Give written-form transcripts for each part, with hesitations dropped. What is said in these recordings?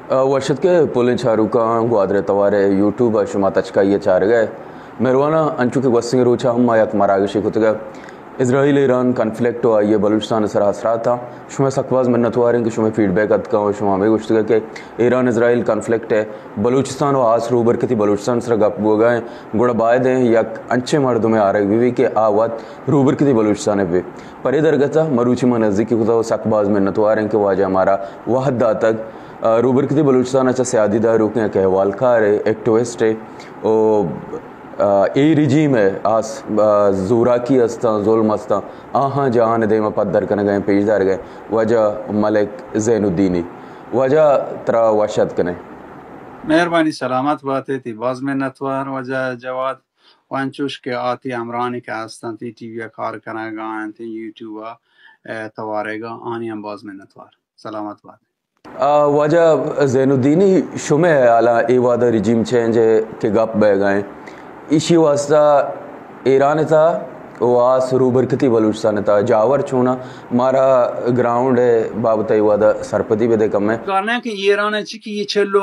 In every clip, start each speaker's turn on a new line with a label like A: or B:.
A: वर्षद के पुलिन चारुका ग्वादरे तवारे यूट्यूब शुमा तचका ये चार गए मेरवाना अंचु के वसिंग रोचा हम आयत मरागशी कुतगा इजराइल ईरान कन्फ्लिक्ट हुआ ये बलूचिस्तान सर असरा था शुमे सकवाज मिन्नतवारें कि शुमे फीडबैक अतका शुमा में गुश्तगा के ईरान इजराइल कन्फ्लिक्ट है बलूचिस्तान व आस रूबर के थी बलूचिस्तान सर गप गए गुड़ा बायद हैं या अंचे मर्दों में आ रही बीवी के आवत रूबर के थी बलूचिस्तान है पर इधर गता मरूची में नज़दीकी खुदा सकवाज मिन्नतवारें के वाजा हमारा वहदा तक रूबर की बलूचिस्तान अच्छा सयादीदार रुकने के हवालकार है एक्टिविस्ट है ए रिजीम है आस जोराकी अस्ता जुल्म अस्ता आहाँ जहान दे में पद्दर करने गए पेशदार गए वजह मलिक ज़ैनुद्दीनी वजह तरा वशद कने
B: मेहरबानी सलामत बात है बाज में नतवार वजह जवाद वांचुश के आती अमरानी के आस्तान ती टीवी कार करना गाएं ती यूट्यूब तवारेगा आनी हम बाज में नतवार सलामत बात
A: वजह ज़ैनुद्दीनी शुमे आला एवादा रिजीम चेंज के गप बह गए इसी वास्ता ईरान था वास रूबर कती बलूचिस्तान था जावर छूना मारा ग्राउंड है बाबत वादा सरपति बेदे कम है
B: कारण कि ईरान की ये चलो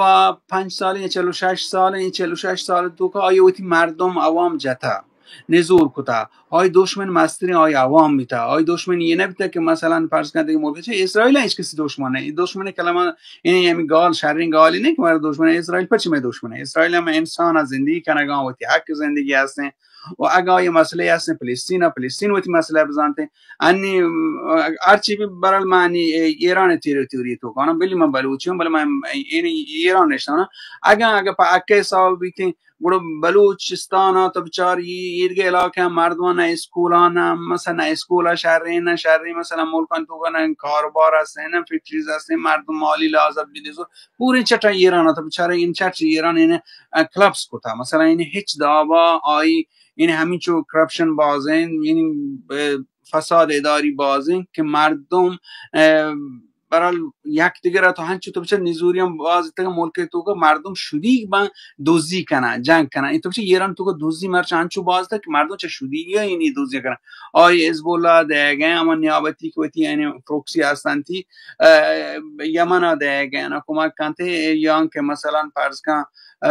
B: 5 साल ये चलो 6 साल ये चलो 6 साल तो का आयो थी मर्दम अवाम जता निजूर कुता आय दुश्मन मस्तरी आय अवाम बिता आय दुश्मन ये न बिता कि मसलन फर्ज करते मुल्क से इजराइल है इसके दुश्मन है दुश्मन कलमा इन्हें हम गाल शर्री गाल नहीं कि हमारा दुश्मन है इजराइल पर में दुश्मन है इजराइल में इंसान जिंदगी का गांव होती है हक जिंदगी आते हैं और अगा ये मसले आते फलस्तीन होती मसला जानते अन्य अर्ची भी बरल मानी ईरान तेरी तो कौन बिल्ली में बलूचियों बल मैं ईरान नेशना ना अगा अक्के साल भी थे गुड़ बलूचिस्तान तो बेचार ये ईदगे इलाके मर्दवाना स्कूलाना मसला स्कूला शहरी मसला मुल्कन तो ना कारोबार आसे ना फैक्ट्रीज आसे मर्द माली लाजब भी देखो पूरी चटा ईरान तो बेचारे इन चट ईरान इन क्लब्स को था मसला इन हिच दावा आई इन हमी जो करप्शन बाजें इन फसाद इदारी बाजें कि मर्दों बरल याक दिगरा तो हंचु तो बच्चे निजूरियम बाज तक मुल्क तो का मर्दों शुदी बा दोजी कना जंग कना तो बच्चे ईरान तो का दोजी मर्च हंचु बाज तक मर्दों चे शुदी या इनी दोजी कना और हिजबुल्लाह दे गए अमन नियाबती को थी यानी प्रोक्सी आसान थी यमन दे गए ना कुमा कांते यांग के मसलन फर्ज का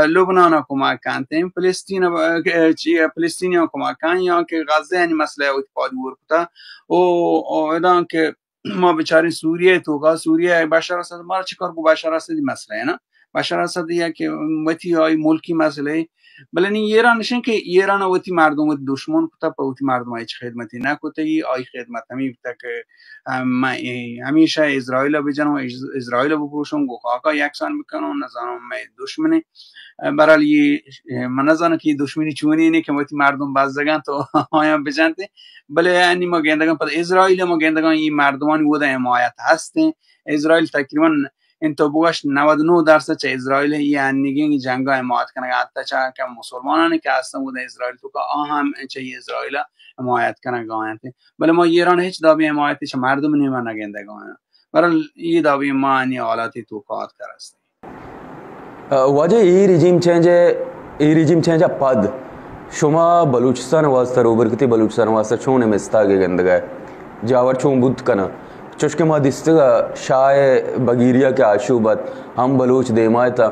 B: लुबनान कुमा कांते फलस्तीनियों कुमा कां यहाँ के गाज़ा यानी मसला उत्पाद था ओ इधर के माँ बेचारे सूर्य तो का सूर्य बशर असद मार चिकर को बशर असद मसला है ना बशर असद या के वती आई मुल्की मसले बलनी ईरान नशन के ईरान वती मर्दों में दुश्मन को तब वती मर्दों आई खिदमती ना को तई आई खिदमत हमी तक हमेशा इजराइल बेजनो इजराइल बुपुशों को खाका यकसान बिकनो नजारों में दुश्मनी बहरहाल ये मनजान की दुश्मनी चुनी ने कि वती मर्दों बाज जगह तो आया बेजानते भले यानी मगेंदगा पर इजराइल मगेंदगा ये मर्दवान वो दा हिमायत हस्ते इजराइल तकरीबन इन तो बुआश 99% इजराइल है यानी कि जंगा हिमायत करना आता चाह क्या मुसलमानों ने क्या आस्था वो इजराइल तो का अहम चाहिए इजराइल हिमायत करना गाँव थे भले मैं ईरान है दाबी हिमायत है मर्दों ने माना गेंदा गाँव बहरहाल ये दाबी मानी औलाती तो कात करस्ते
A: वजह ई रिजीम चेंज पद शुमा बलूचिस्तान वास्ता रूबर कती बलूचिस्तान वास्ता छोने में स्तागे गंदगा जावर छों बुद्ध कना चुशके मा दिस्तगा शाय बगीरिया के आशुबत हम बलूच देमायता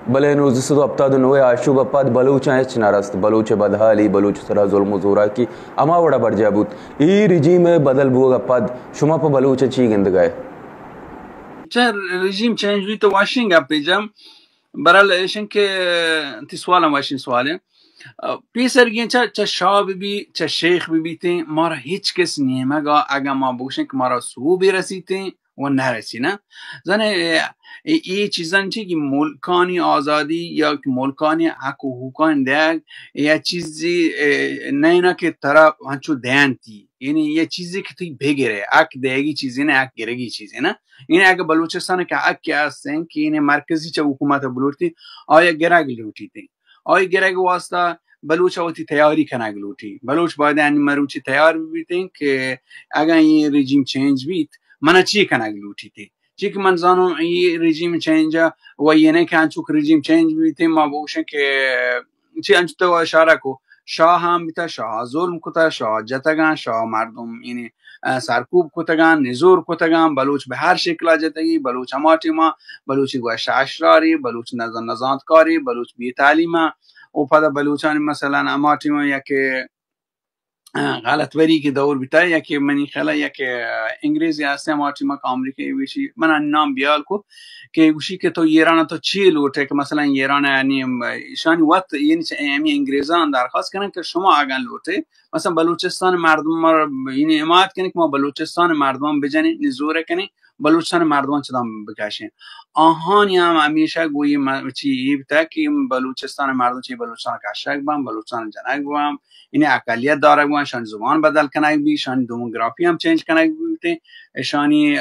A: भले नूज़ तो अब तक नोए आशुब पद बलूच एच नरस्त बलूच बदहाली बलूच सरा जुल्म जोरा की अमा वड़ा बढ़ जाबूत ई रिजीम बदल बुगा पद शुमा पर बलूच ची गंदगा
B: रिजीम चेंज हुई तो वाशिंग आप जम बरल ऐशन के तिसवाला वाशिंग सवाल पीसर गे चा शाह भी चा शेख भी थे मारा हिच किस नियम गा आगा मा बुशन के मारा सू भी रसी थे वो न रसी ना जाने ये चीज़ां थी कि मुल्कानी आज़ादी या मुल्कानी हक हुकान देग या चीज़ें नए ना के तरह हंचो ध्यान थी यानी ये चीज़ें कितनी भेगे रहे आक देगी चीज़ें ना आक गिरेगी चीज़ें ना इन्हें आगे बलूचिस्तान के आक क्या हैं कि इन्हें मरकजी चा हुकूमत बलूचती और ये गिरा गिलूटी थी और गिरा के वास्ता बलूच होती तैयारी करना गलूटी बलूच बाद मरूची तैयार भी थे कि अगर ये रिजीम चेंज भी मना ची करना गलूटी थी चीक मन जानो ये रिजीम चेंज वो ये नहीं कि चुक रिजीम चेंज भी थे माबूश के ची अंच तो इशारा को शाह हम बिता शाह जुल्म कुता शाह जतगा शाह मर्दम इन्हें سرکوب کتگان نزور کتگان بلوچ به هر شکل جتگی بلوچ هماتی ما بلوچی گوش اشراری بلوچ نزانت کاری بلوچ بی تعلیمه و پدا بلوچانی مثلا هماتی ما یک غلط وری که دور بیتا یک منی خلا یک انگلیسی هسته هماتی ما که آمریکایی ویشی من نام بیال کو که گوشی که تو ایران تو چی لوته که مثلا ایران یعنی ایشانی وقت یعنی امی انگلیزان درخواست کنن که شما اگن لوته مثلا بلوچستان مردم ما یعنی حمایت کنید که ما بلوچستان مردم بجنیم نزوره کنیم بلوچستان مردم چدام بکشیم آهانی هم همیشه گویی چی بیتا که بلوچستان مردم چی بلوچستان کشک بام بلوچستان جنگ بام این اقلیت داره بودن شان زبان بدل کنه بی شان دموگرافی هم چنج کنه بیته شانی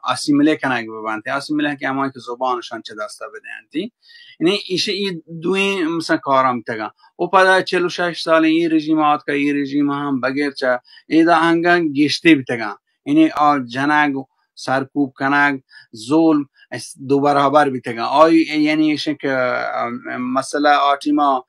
B: اسیمیله کنه ببنده اسیمیله که اما که زبانشان چه دسته بدهندی یعنی ایشه ای دوی مثلا کارم تگا و پدا 46 سال این رژیمات که این رژیم هم بگرچه ایدا هنگا گشته بیتگا یعنی جنگ سرکوب کنگ ظلم دو برابر بیتگا آی یعنی ایشه که مسئله آتیما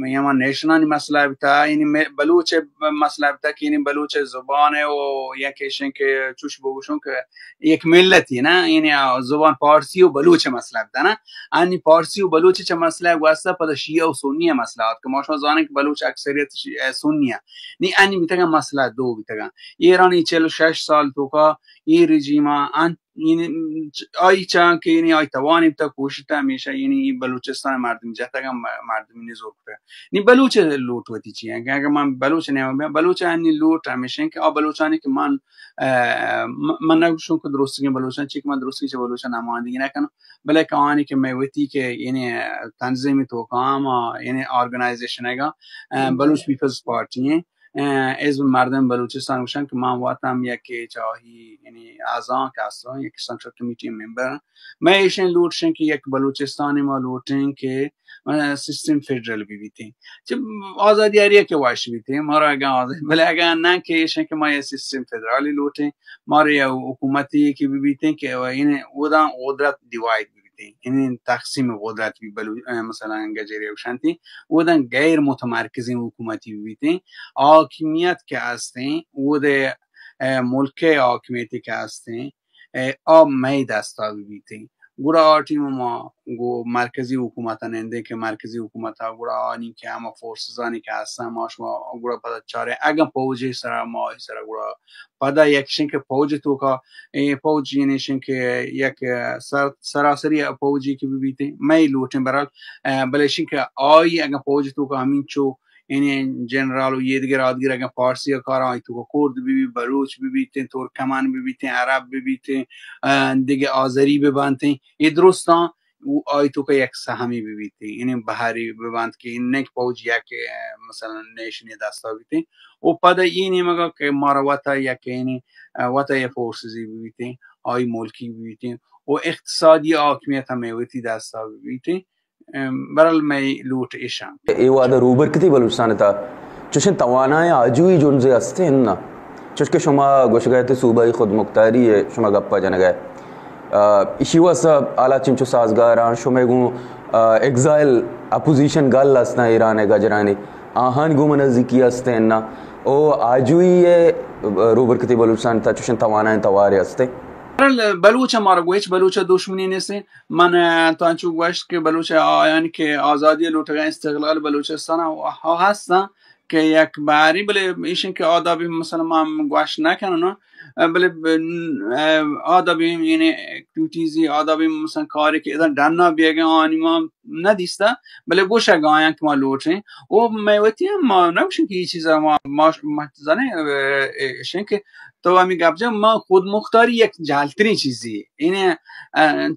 B: یما نیشنانی مسئله بیتا یعنی بلوچ مسئله بیتا که یعنی بلوچ زبانه و یکیشن که چوش بگوشون که یک ملتی نه یعنی زبان پارسی و بلوچ مسئله بیتا نه انی پارسی و بلوچ چه مسئله واسطه پدا شیعه و سنی مسئله که ما شما زانه که بلوچ اکثریت سنیه نی انی بیتا مسئله دو بیتا ایرانی 46 سال تو کا این رژیما یعنی آی چند که یعنی آی توانی بتا کوشته همیشه یعنی بلوچستان مردم جهتگم مردم نزور کنه نی بلوچ لوٹ وتی چیه اگر من بلوچ نمیم بلوچ انی لوٹ همیشه که بلوچانی که من نگوشون که درستی که بلوچان چی که من درستی که بلوچان نمایندگی نکنم بله که آنی که میوتی که یعنی تنظیم توکام یعنی ارگانایزیشن اگه بلوچ پیپلز پارتی از مردم بلوچستان باشن که من وقتم یک جاهی یعنی اعضا که اصلا یک سنترال کمیتی ممبر من ایشن لوٹشن که یک بلوچستانی ما لوٹن که سیستم فدرال بیتیم چه آزادی اریه که واش بیتیم ما را اگه آزادی بله اگه نه که ایشن که ما یه سیستم فدرالی لوٹن ما را یه حکومتی که بیتیم که این ودان قدرت دیواید این تقسیم قدرت مثلا گجری و شانتی ودن غیر متمرکزین حکومتی بیتین حاکمیت که هستین ود ملک حاکمیتی که هستین می دستا بیتین گورا آرتیم ما گو مرکزی حکومت ننده که مرکزی حکومت ها گورا آنی که اما فورسزانی که هستن ماش ما گورا پدا چاره اگه پوجی سر ما سر گورا پدا یکشن که پوج تو کا پوجی نشن که یک سراسری پوجی که بیبیتی می لوٹن برال بلشین که آی اگه پوج تو کا همین چو این جنرال و یه دیگه رادگیر اگه پارسی کار آی تو کرد ببی بلوچ ببیتین ترکمان ببیتین عرب ببیتین دیگه آذری ببانتین یه درستان و آی تو که یک سهمی ببیتین این بحری بباند که این نک پوج یک مثلا نیشنی دستا بیتین و پدا اینی مگه که مارواتا یک اینی واتا یه فورسزی ببیتین آی ملکی ببیتین و اقتصادی حاکمیت همیوتی دستا ببیتین برال می لوٹ ایشان
A: ایواده روبر کتی بلوچستان تا چشن توانای آجوی جونزه هسته نه چشکه شما گوشگایت صوبای خودمختاری شما گپا جنگه ایشی واسه آلا چنچو سازگاران شما گو اگزایل اپوزیشن گل هستن ایران گجرانی آهان گو منزدیکی هسته نه او آجوی روبر کتی بلوچستان تا چشن توانای تواری هسته
B: بلوچ مارا گویچ بلوچ دشمنی نیست من تو انچو گوشت که بلوچ یعنی که آزادی لوٹگاه استقلال بلوچستان ها هستن که یک باری بله ایشن که آدابی مثلا ما گوشت نکنن بله آدابی یعنی کیوتیزی آدابی مثلا کاری که ادن دنا بیگه آنی ما ندیسته بله گوشه گاین که ما لوٹیم و میوتی ما نمیشن که یه چیزا ما زنه ایشن که تو همی گفت ما خودمختاری یک جالترین چیزی اینه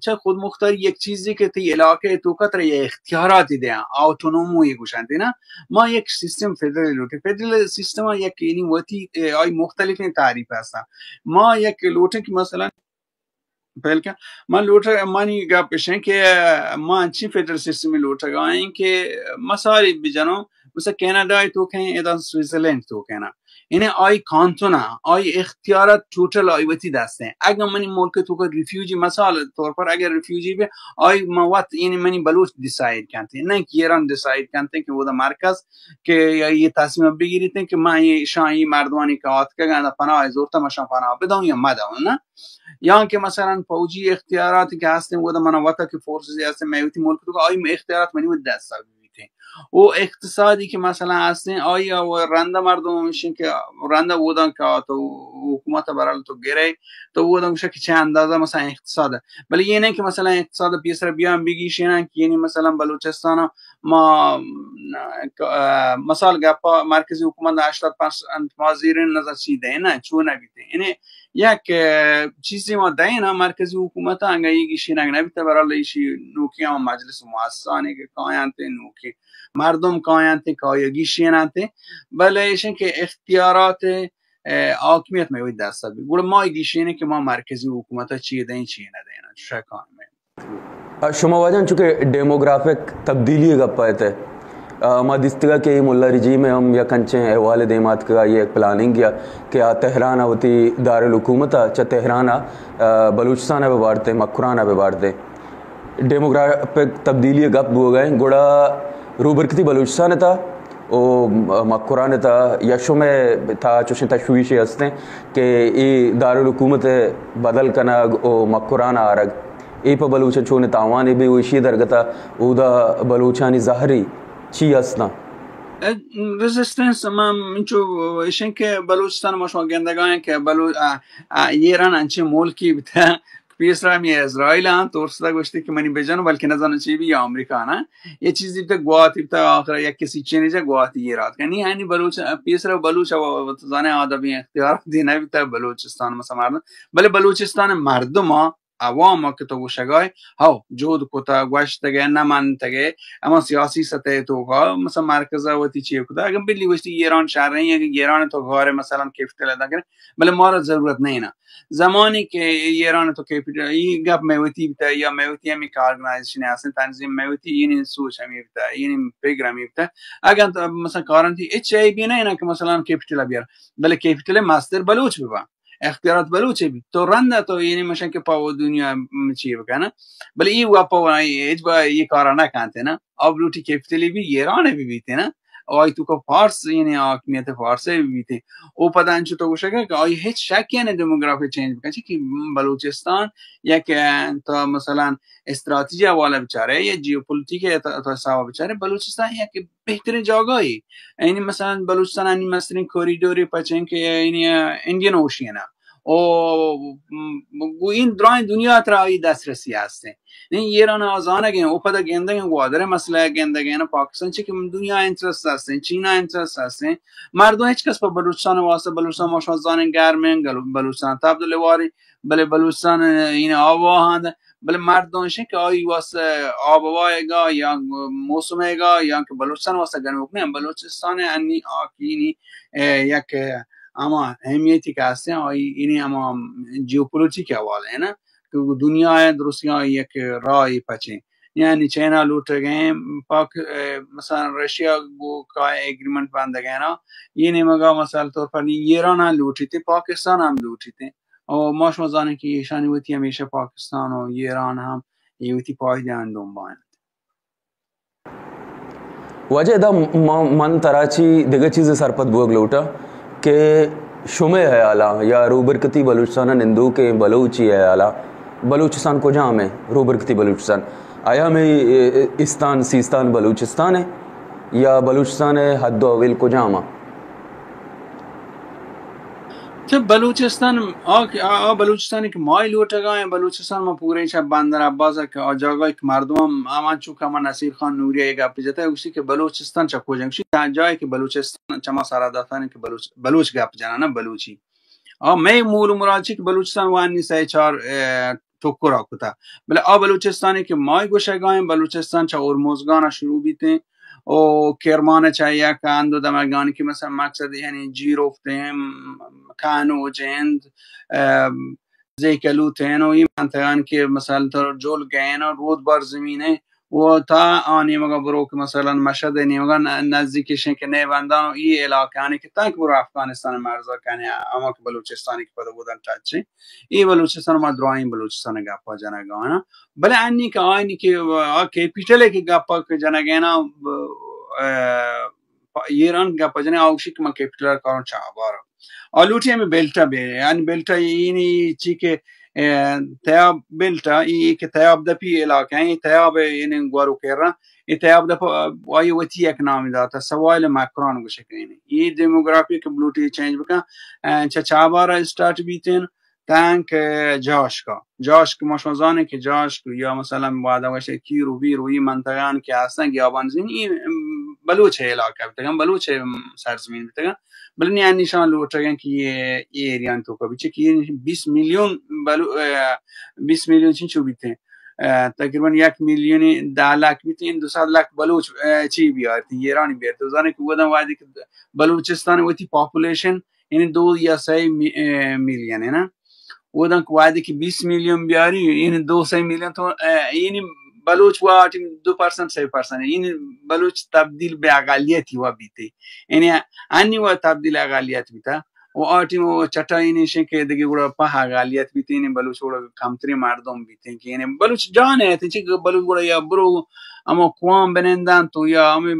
B: چه خودمختاری یک چیزی که تی علاقه تو کتر اختیاراتی ده اتونومی گوشنده نه ما یک سیستم فدرال لوټ فدرال سیستم یک اینی وتی آی مختلف تعریف هستن ما یک لوټ که مثلا بلکه من لوټ مانی گپ بشن که ما انچی فدرال سیستم لوټ گاین که مثلا بجنو مثلا کانادا تو کہیں ادا سوئٹزرلینڈ تو کہنا اینه آی کانتونا آی اختیارات توتال آی وتی دسته اگر منی ملک تو که ریفیوجی مثال طور پر اگر ریفیوجی به آی موات یعنی منی بلوچ دیساید کنته نه که ایران دیساید کنته که وہ مرکز که یہ تصمیم بگیرید که من یہ شاهی مردمانی که آت که گنده پناه از زورتا مشان پناه بدون یا مدون نه یا که مثلا فوجی اختیاراتی که هستن و منواتا که فورسز هستن میوتی ملک تو آی اختیارات منی و دست بیته و اقتصادی که مثلا هستن آیا و رنده مردم میشین که رنده بودن که تو حکومت برای تو گره تو بودن میشه که چه اندازه مثلا اقتصاده ولی یه نه که مثلا اقتصاد پیسر بیان بگیشین که یعنی مثلا بلوچستان ما مثال گپا مرکزی حکومت 85% مازیرین نظر چیده نه چون نبیته یعنی یک چیزی ما دینا مرکزی حکومت انگا یکیشی نبیته برای ایشی نوکی هم مجلس مؤسسانی که کایانته نوکی مردم کایانته کایگیشی نانته بله ایشن که اختیارات حاکمیت میوید دست بی گوره ما ایگیشی اینه که ما مرکزی حکومت ها چیه دین چیه ندینا شکانه
A: شما واجن چونکه डेमोग्राफिक तब्दीली गप्पा थे मदिस्तगा के मुल्ला रिजी में हम या कंचे अहवाल देमात का ये एक प्लानिंग किया कि तेहरान आवती दारुल हुकूमत च तेहरान बलूचिस्तान पे बाढ़ते मकुरान पे बाढ़ते डेमोग्राफिक तब्दीली गप हो गए गुड़ा रूबरकती बलूचिस्तान था ओ मकुरान था यशो में था चुशन तशवीश हंसते कि ये दारुल हुकूमत बदल कना ओ मकुरान आरग ए पर बलूचन छोने तावाने भी वशी दरगता उदा बलूचानी ज़ाहरी چی هستن؟
B: رزिस्टेंस ما اینچو ایشن که بلوچستان ما شما گندگان که ایران انچه ملکی بته پیش را می اسرائیل هم تورسده گوشتی که منی بجانو بلکه نزانه چی بی یا امریکا نه یه چیزی بته گواتی بته آخر یک کسی چینیجا گواتی ایراد کنی یعنی بلوچ پیش را بلوچ و زانه آدمی اختیار دی نبیته بلوچستان مثلا مردم بله بلوچستان مردم ها عوام که تو گوشگاه ها جود کتا گوشتگه نمانتگه اما سیاسی سطح تو کا مثلا مرکز وتی چیه کتا اگر بلی وشتی ایران شهر یا ایران تو غاره مثلا کیفیت لدا کنه بله ما را ضرورت نه اینا زمانی که ایران تو کیفیت این گپ میوتی بتا یا میوتی همی که ارگنایزیشن هستن تنظیم میوتی این سوچ همی بتا این پیگرامی بتا اگر مثلا کارنتی اچ ای بی نه اینا که مثلا کیفیت بیار بله کیفیت ماستر بلوچ ببا اختیارات بلوچه بی تو رنده تو یعنی مشان که پاو دنیا چیه بکنه بله ای و پاو ایج با یه کارا نکنته نه آبلوٹی کیپیتلی بی ایران بی بیته نه آی تو که فارس یعنی حاکمیت فارس بی بیته او پدان چه تو گوشه که آی هیچ شکی نه دموگرافی چینج بکنه که بلوچستان یک تا مثلا استراتژی والا بیچاره یا ژئوپلیتیک تا سوا بیچاره بلوچستان یک بهترین جاگاهی یعنی مثلا بلوچستان این مثلا کوریدوری پچن که یعنی ایندین اوشینه او این درای دنیا ترایی دسترسی هسته این ایران آزانه گین او پدا گنده گوادر مسئله گنده گین پاکستان چه که دنیا انترست هستن چینا انترست هستن مردم هیچ کس با بلوچستان واسه بلوچستان ماشون زان گرمن بلوچستان تبدیلواری بله بلوچستان این آواهند بله مردمش که آی واسه آبوایگا یا موسمیگا یا که بلوچستان واسه گرم کنه بلوچستان انی آکینی یک اما اهمیتی که هسته اینی اما ژئوپلیتیک حواله نه که دنیا روسیا یک رای پچه یعنی چینا لوټګیم پاک مثلا رشیا گو کا اگریمنٹ باندګینا یعنی مگا مثلا طور پر ایران لوټیته پاکستان هم لوټیته او ما شما زانه که ایشانی وتی همیشه پاکستان و ایران هم یوتی پایدان دنبال
A: वजह दा मन तराची दिग्गज चीज़ सरपत बुग लौटा के शुमे है आला या रूबरकती बलूचिस्तान निंदू के बलूची है आला बलूचिस्तान को जहाँ में रूबरकती बलूचिस्तान आया में इस्तान सीस्तान बलूचिस्तान है या बलूचिस्तान है हद अविल को जहाँ
B: तो बलूचिस्तान बलूचिस्तान के माय लूटगा बलूचिस्तान में पूरे शब बंदर अब्बास के जगह एक मर्दम आमान चुका मन नसीर खान नूरिया एक आप जाता है उसी के बलूचिस्तान चको जंग जाए कि बलूचिस्तान चमा सारा दाता के बलूच गप जाना ना बलूची और मैं मूल मुराची के बलूचिस्तान वानी से चार टोकरा कुता बले बलूचिस्तान के माय गोशगाएं बलूचिस्तान चा और मोजगाना शुरू बीते ओ केरमान चाहिए कांदो दमगान की مثلا مقصد یعنی جیروفتیم کانو جند زیکلوتین و این منطقان که مثلا جول گین و رود بر زمینه و تا آنی مگا برو که مثلا مشهد نیمگا نزدیکشن که نیوندان و ای علاقه که تاک برو افغانستان مرزا کنی اما که بلوچستانی که پده بودن تاچی ای بلوچستان ما دراین بلوچستان گپا جنگانا بله انی که آینی که کیپیتل که گپا که جنگانا ایران گپا جنگ آوشی که ما کیپیتل کارون چابارا آلوٹی ہمیں بیلٹا بے یعنی بیلٹا اینی چی کے تیاب بیلٹا ای کہ تیاب دپی علاقہ ہیں تیاب یعنی گوارو کیرا ای تیاب دپا وائی وتی اکنامی داتا سوال مکران گو شکرین ای دیموگرافی کے بلوٹی چینج بکا چابارا اسٹارٹ بیتین تانک جاش که مشمزانه که جاش یا مثلا بعد باشه کیرو بیرو این منطقان که هستن گیابان زمین این بلوچ علاقه بیتگن بلوچ سرزمین بیتگن بلنی نشان لوٹگن که یہ ایریان تو کبھی چه که 20 میلیون 20 میلیون چی بیته تقریبا 1 میلیون 10 लाख بیته این 200 लाख بلوچ چی بیارتی ایرانی بیارتی وزانه که بودن وادی که بلوچستان وتی پاپولیشن یعنی 2 یا 3 میلیون ہے نا ودن که وادی که 20 میلیون بیاری یعنی 2-3 میلیون تو یعنی بلوچ واتی 2% 3% این بلوچ تبدیل به اقلیتی و بیتی یعنی انی و تبدیل اقلیت بیتا و آتی و چتا اینیشن که دیگه گوڑا پا اقلیت بیتی یعنی بلوچ گوڑا کمتری مردم بیتی که یعنی بلوچ جانه چی که بلوچ گوڑا یا برو اما کوام بنندن تو یا اما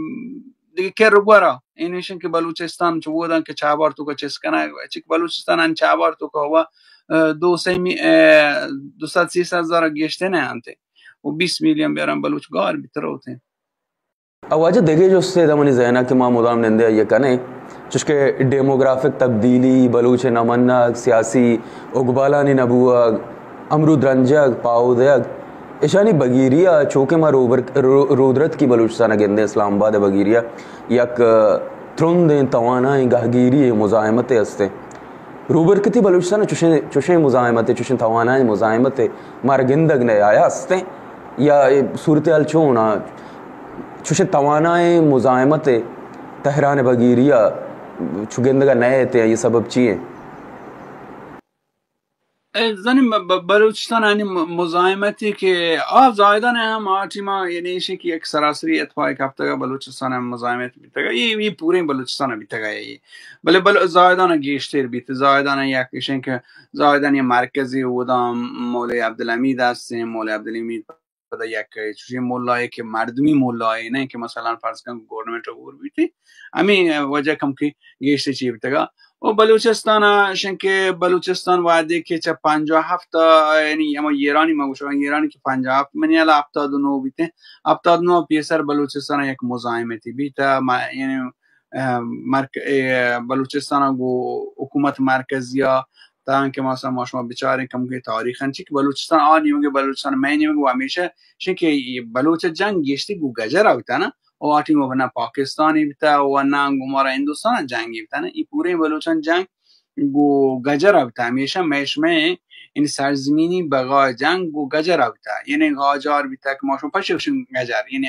B: دیگه که رو گوڑا اینیشن که بلوچستان چو بودن که چابار تو که چیز کنه چی که بلوچستان ان چابار تو که و 200-300 هزار گشته نه انته و 20 میلیون بیارن بلوچ گار بیتر होते हैं
A: आवाज़ देखे जो उससे दमनी जहना के माँ मुदाम नंदे ये कने जिसके डेमोग्राफिक तब्दीली बलूच नमन्ना सियासी उगबाला नी नबुआ अमरुद रंजक पाउदयक इशानी बगीरिया चौके माँ रोदरत की बलूचिस्तान गेंदे इस्लामाबाद बगीरिया यक त्रुंद तवाना गहगीरी मुजाहिमत हस्ते रूबर किती बलूचिस्तान चुशे मुजाहिमत चुशे तवाना मुजाहिमत मार गिंदग ने आया हस्ते या सूरत हाल चोना चुशे तवानाए मुजाहिमत तहरान बगीरिया चुगंदगा नए थे ये सबब चाहिए
B: زنی بلوچستان یعنی مزاحمتی که زایدان هم آتیما یعنی ایشه که یک سراسری اتفاقی کفتگا بلوچستان هم مزاحمت بیتگا این پوره بلوچستان بیتگا بله زایدان گیشتر بیت زایدان یک ایشن که زایدان مرکزی بودم مولای عبدالحمید هستیم مولای عبدالحمید پدا یک چوشی مولایی که مردمی مولایی نه که مثلا فرض کن گورنمنت رو بیتی همین وجه کم که گیشتر چی بیتگا و بلوچستان شنکه بلوچستان وعده که چه 57 یعنی اما ایرانی مگوشن ایرانی که 57 منی الا 79 بیته 79 پیسر بلوچستان یک مزاحمتی بیته یعنی بلوچستان گو حکومت مرکزیا تا که مثلا ما شما بیچاره کم که تاریخن چی که بلوچستان آنی میگه بلوچستان معنی میگه همیشه شنکه بلوچ جنگ گشتی گو گجر اوتا نه و آتی مبنا پاکستانی بیتا و نه گمارا هندوستان جنگی بیتا نه این پوره بلوچان جنگ گو گجر بیتا همیشه میشمه این سرزمینی بغا جنگ گو گجر بیتا یعنی غاجار بیتا که ماشون پشکشون گجر یعنی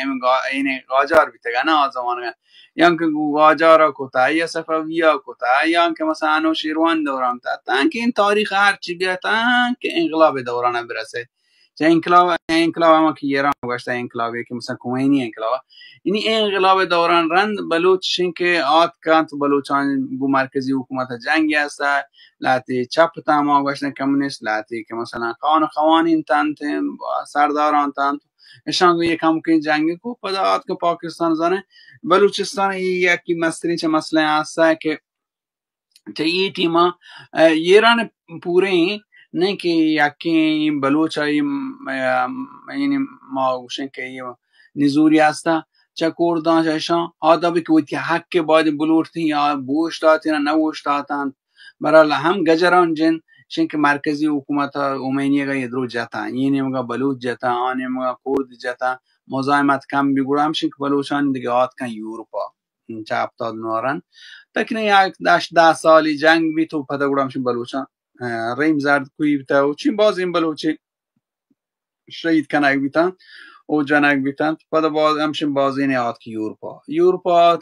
B: غاجار بیتا نه آزمانه یا که گو غاجارا کتا یا صفویا کتا یا که مثلا انوشیروان دوران تا که این تاریخ هر چیگه تا که انقلاب دورانه برسه چه انقلاب اما که ایران گشته انقلابی که مثلا کومینی انقلاب یعنی انقلاب دوران رند بلوچشین که آت کانت بلوچان گو مرکزی حکومت جنگی هست لاتی چپ تاما گشته کمونیست لاتی که مثلا خوانین تانت سرداران تانت اشان یکم که جنگی کو پدا آت که پاکستان زنه بلوچستان یکی مستری چه مسئله هست که چه ای تیما ایران پوره نه که یکی بلوچایی یعنی ما گوشن که نزوری هسته چه کردان چهشان آدابی که ویتی حق باید بلورتی یا بوش داتی نه نوش داتن برای هم گجران جن شن که مرکزی حکومت اومینیه گا یدرو جتا یعنی مگا بلوچ جتا آنی مگا کرد جتا مزاحمت کم بگوره هم شن که بلوچان دیگه آت کن یوروپا چه افتاد نورن تکنه یک 10 سالی جنگ بی تو پدا گوره هم شن بلوچان ریم زرد کوی بیتا و چین باز این بلوچی شهید کنک بیتن و جنک بیتن پدا باز همشن بازی نیاد که یوروپا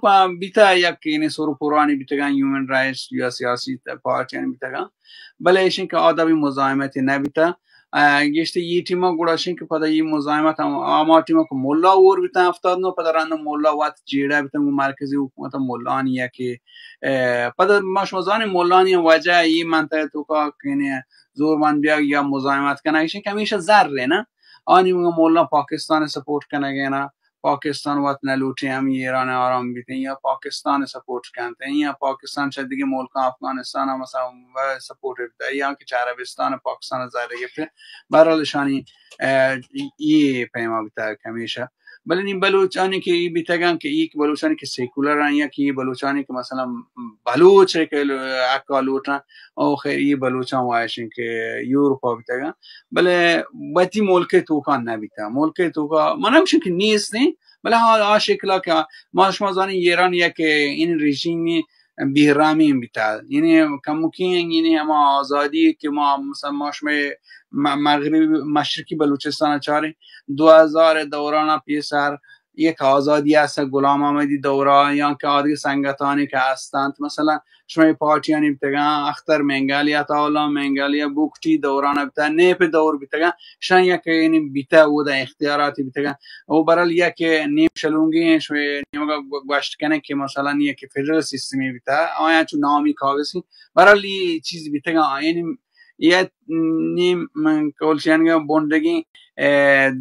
B: هم بیتا یک اینی سروپورانی بیتگن یومن رایتس یا سیاسی پارتی بیتگن بله ایشن که آدابی مزاحمتی نبیتا گشته یه تیما گوشین که پدا یه مزاحمت اما تیما که ملا اور بیتن 79 پدا رند ملا وقت جیره بیتن و مرکزی حکومت ملانیه که پدا ماش مزانی ملانی وجه یه منطقه تو که زور من بیا یا مزاحمت کنه ایشین که همیشه ذره نه آنی مولا پاکستان سپورت کنه نه پاکستان وقت نلوٹی هم ایران آرام بیتن یا پاکستان سپورت کنه یا پاکستان شد دیگه ملک افغانستان هم مثلا سپورت بیتن یا که عربستان پاکستان زده گفته برالشانی ای پیما بیتن کمیشه بله این بلوچانی که ای بیتگن که یک بلوچانی که سیکولرن یا که بلوچانی که مثلا بلوچ که اکالوتن او خیلی بلوچان وایشین که یوروپا بیتگن بله باتی ملک توکان نبیتا ملک توکا ما نمیشون که نیست نه بله ها شکلا که ما شما زانی ایران یک این رژیمی بیرامی بیتا یعنی کموکین یعنی اما آزادی که ما مثلا ما شما مغربی مشرقی بلوچستان چاره 2000 دوران پیسر یک آزادی است غلام احمدی دوره یا که آدی سنگتانی که هستند مثلا شما پارتیانی بیتگن اختر منگالیا تاولا منگالیا بوکتی دوران بیتگن نیپ دور بیتگن شان یک یعنی بیتا او دا اختیاراتی بیتگن او برال یک نیم شلونگی شما نیمگا گوشت کنه که مثلا یک فدرال سیستمی بیتا آیا چون نامی کاغذی برال چیز بیتگن یعنی یه نیم من کولشیانگا بوندگی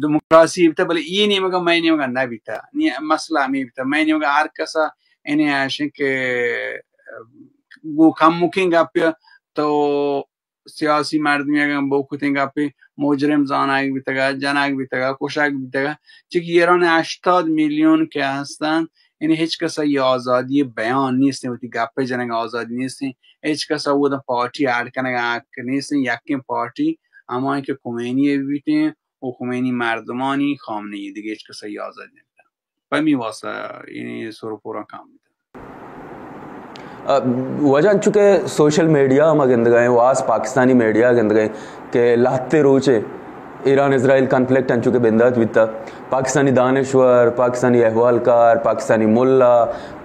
B: دموکراسی بیتا بله این نیمگا من نیمگا نبیتا مسئله می بیتا من نیمگا هر کسا اینه هاشن که گو کم ممکن گپی تو سیاسی مردمی اگر بوکوتین گپی مجرم زانگ بیتگا جنگ بیتگا کشک بیتگا چون ایران 80 میلیون که هستن یعنی هیچ کس یه آزادی بیان نیست و تی گپه جنگ آزادی نیست هیچ کس او دا پارتی عرض کنه نیست یکیم پارتی اما اینکه خمینی بیتیم و خمینی مردمانی خامنه‌ای دیگه هیچ کس یه آزادی نیست و می واسه یعنی سرو پورا کام
A: वजह चूँकि सोशल मीडिया में गंद गए वास पाकिस्तानी मीडिया गंद गए कि लाते रोचे ईरान इसराइल कन्फ्लिक्ट अंचू के बिंदात बिता पाकिस्तानी दानश्वर पाकिस्तानी अहवालकार पाकिस्तानी मुल्ला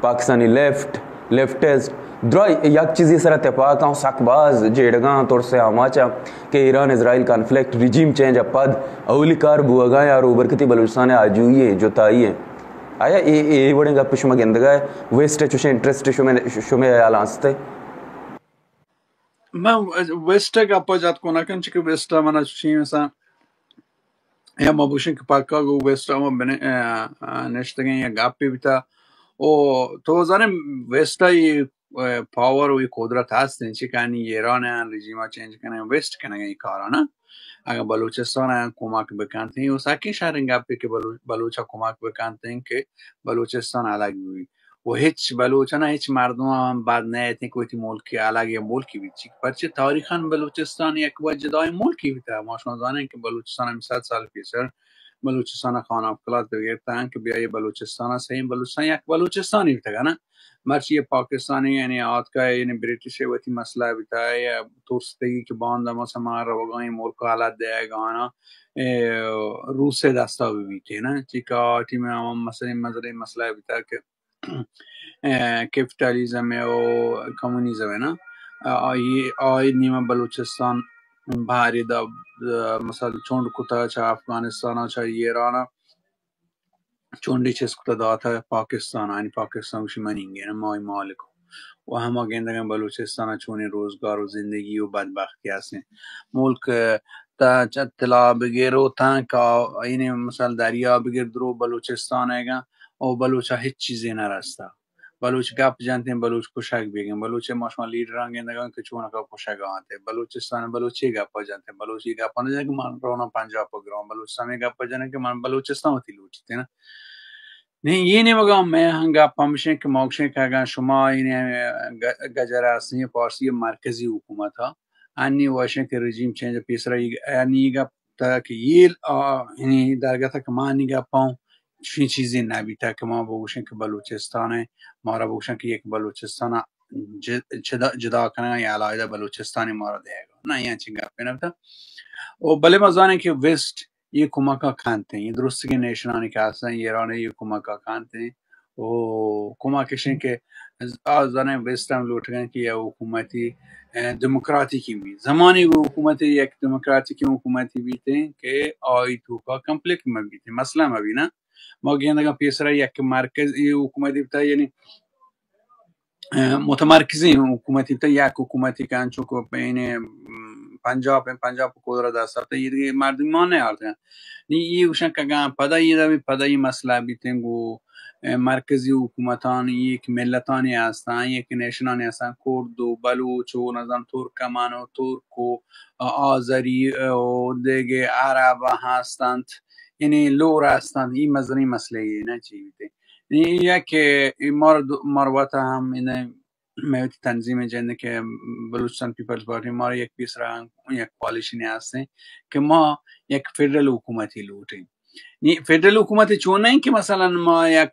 A: पाकिस्तानी लेफ्टिस्ट द्रा एक चीज़ ये सर तफाक हूँ सकबाज जेड़गा तौर से आमाचा कि Iran Israel conflict regime change अपद अवलिकार बुआगा यार उबर किती बलूचिस्तान आजुए जो ताई है आया ये बड़े गप शुमा गंदगा वेस्ट चुशे इंटरेस्ट शुमे आलांसते
B: من وست گپا جات کنکن چه که وست من چی مثلا یا ما بوشن که پاکا گو وست ما بنه نشتگن یا گپی بیتا او تو زنم وستای پاور و قدرت هستن چه کنی ایران رژیم چینج کنه وست کنه این کارا نه اگر بلوچستان کمک بکنته و ساکی شهر گپی که بلوچا کمک بکنته که بلوچستان الگ بی و هیچ بلوچ نه هیچ مردم هم بعد نه اتنی کوتی ملکی الگ یا ملکی بید چی پرچه تاریخاً بلوچستان یک وجدای ملکی بیده ما شما دانین که بلوچستان هم 100 سال پیشتر بلوچستان خان افکلات بگیرتن که بیایی بلوچستان هست این بلوچستان یک بلوچستانی بیده نه مرچی پاکستانی یعنی آتکای یعنی بریتیش وقتی مسئله بیده یا تورستگی که بانده مثلا ما روگانی ملک حالت ده گانا روس دستا بیده نه چی که آتی میں هم مسئله بیده که کپیتالیزم و کمونیزم ہے نا آئی نیمه بلوچستان بھاری دا مثلا چوند کتا چا افغانستان چا ایران چوندی چیز کتا داتا پاکستان یعنی پاکستان کشی منینگه مای مالکو و همه گندگن بلوچستان چونی روزگار و زندگی و بدبختی هستن ملک تا طلا بگیرو تا که اینی مثلا دریا بگیر درو بلوچستان هگا و بلوچا هیچ چیزی نرستا بلوچ گپ جانتے بلوچ کشک بیگن بلوچ ماشما لیڈران گندگان که چون کا کشک آتے بلوچستان بلوچی گپ جانتے بلوچی گپ نه که من رونا پنجاب پروگرام بلوچستان گپ جانے که من بلوچستان تی لوٹتے نا نہیں یہ نہیں مگا میں ہنگا پمشن که موکشن که اگر شما این گجر هستین پارسی مرکزی حکومت ها انی واشن که رژیم چینج پیسرا یعنی گپ تا که یعنی درگاه که ما نگا پاؤں چین چیزی نبیتا که ما بگوشن که بلوچستان ما را بگوشن که یک بلوچستان جدا کنه یا علاوه بلوچستانی ما را دیگه نه یعنی چی گپ نبیتا و بله مزانه که وست ये कुमाका खानते हैं ये दुरुस्त के नेशनानी का आसान ये राने ये कुमाका खानते हैं वो कुमा किशन के آزانه بستم لوتگن که یه حکومتی دموکراتیکی می زمانی حکومت یک دموکراتیکی حکومتی بیته که آی توکا کمپلیک ما بیته مثلا ما بینا ما گیندگا پیسرا یک مرکزی حکومتی بیتا یعنی متمرکزی حکومتی بیتا یک حکومتی که انچو که بین پنجاب قدرت دست تا یه مردمان نیارده نی ای وشن که پدا یه پدا مسئله بیتنگو مرکزی حکومتان یک ملتانی هستند یک نیشنانی هستند کرد و بلوچ و نظام ترکمان و ترک و آذری و دیگه عرب هستند یعنی لور هستند این مزنی مسئله نه چی بیته یک مروت هم اینه میوتی تنظیم جنده که بلوچستان پیپلز پارتی ما یک پیسران یک پالیشینی هسته که ما یک فدرال حکومتی لوٹیم فدرال حکومتی چون این که مثلا ما یک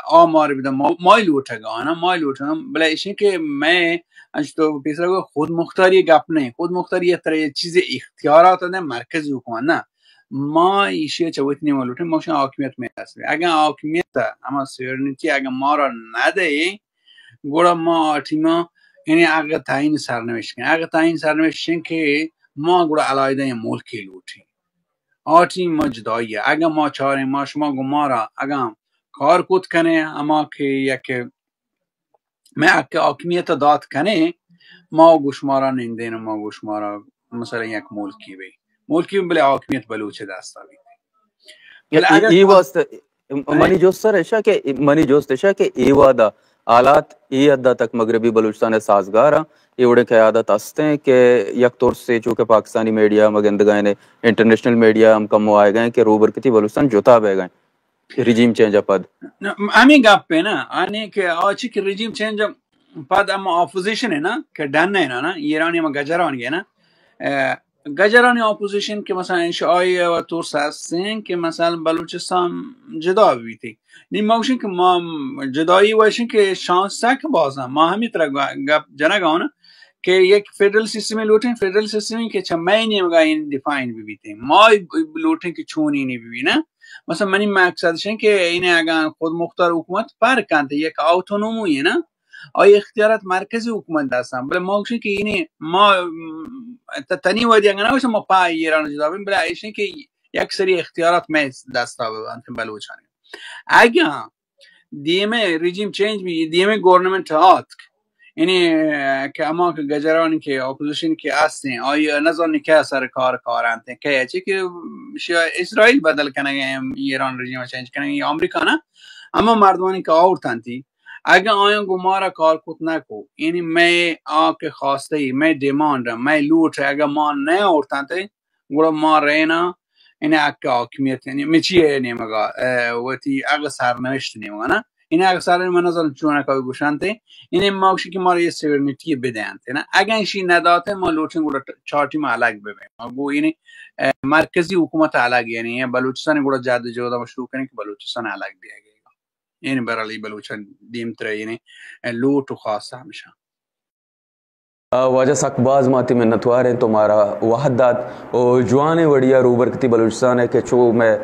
B: آمار بدم مای لوٹگانا مای لوٹگانا بلا ایشی که میں انش تو پیسران خود مختاری گپ نه خود مختاری یه طرح چیز اختیارات ده مرکزی حکومت نه ما ایشی چویت نیم لوٹیم موشن حاکمیت می هسته اگر حاکمیت اما سورنیتی اگر ما را نده گوڑا ما آتیما یعنی اگر تعیین سرنوشت کنیم اگر تعیین سرنوشت که ما گوڑا علایده ملکی لوٹیم آتیم ما جداییه اگر ما چاریم ما شما گمارا اگر کار کود کنه اما که یک ما که حاکمیت داد کنه ما گوشمارا نندین ما گوشمارا مثلا یک ملکی بلی حاکمیت بلوچه دستا بید
A: ای واسطه منی جوستشا که ای وادا حالات ای حد تک مغربی بلوچستان سازگار ہیں ایوڑے قیادت ہستے ہیں کہ یک طور سے چونکہ پاکستانی میڈیا مگندگائے نے انٹرنیشنل میڈیا ہم کم آئے گئے کہ روبر کتی بلوچستان جوتا بے گئے ریجیم چینج پد
B: ہمیں گپ پہ نا آنے کہ آچی کہ ریجیم چینج پد اما اپوزیشن ہے نا کہ ڈن ہے نا ایرانی اما گجران گئے نا گجرانی اپوزیشن که مثلا انشاءی و طور هستین که مثلا بلوچستان جدا بیتی نیموشن که ما جدایی واشن که شانس که بازم ما همین طرح گپ جنگانه که یک فدرال سیستم لوٹیں فدرال سیستمی که چمینی مگا این دیفاین بیتیم ما لوٹیں که چونی نی ببینه مثلا منی مقصدشن که اینه اگر خود مختار حکومت پر کنده یک اتونومیه نه آیا اختیارات مرکزی حکومت دستن بله ما که اینه ما تنی ودی اگر نباشه ما پای ایران جدا بیم بله ایشون که یک سری اختیارات می دستا ببند بلوچانی اگر دیمه رژیم چینج می دیمه گورنمنت هات یعنی که اما که گجرانی که اپوزیشن که هستن آیا نظر که سر کارند که چی که اسرائیل بدل کنه ایران رژیم چینج کنه یا آمریکا نه اما مردمانی که آورتنتی اگر آیا گمارا کار کت نکو یعنی میں آکے خواسته میں ڈیمانڈ میں لوٹ اگر ما نه آورتنتی گوڑا ما رینا یعنی اکا حاکمیت یعنی میچیه نیمگا وتی اگر سرنوشت نیمگا نه این اگر سرنوشت من نظر چونه که گوشنتی یعنی ما کشی که ما را یه سورنیتی بدهنتی نه اگر اینشی نداته ما لوٹن گوڑا چارتی ما علق ببین گو یعنی مرکزی حکومت علق یعنی بلوچستان گوڑا جد جودا ما شروع کنی که بلوچستان علق بیاگه یعنی برای بلوچستان دیم تره یعنی لوٹ و خاصه همیشه
A: واجہ سکباز ماتی منتوار ہیں تمہارا وحدات اور جوانے وڑیا روبرکتی بلوچستان ہے کہ چو میں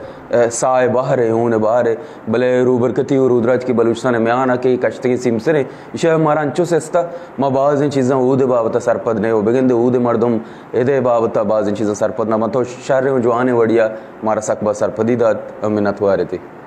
A: سائے باہر ہے ہوں باہر ہے بلے روبرکتی اور رودراج کی بلوچستان میں آنا کہ کشتگی سیمسر ہے اسے ہمارا انچو سستا ما بعض ان چیزاں اود بابتا سرپد نہیں ہو بگند اود مردم ایدے بابتا بعض ان چیزاں سرپد نہ مطو شہر جوانے وڑیا ہمارا سکباز سرپدی داد منتوار تھی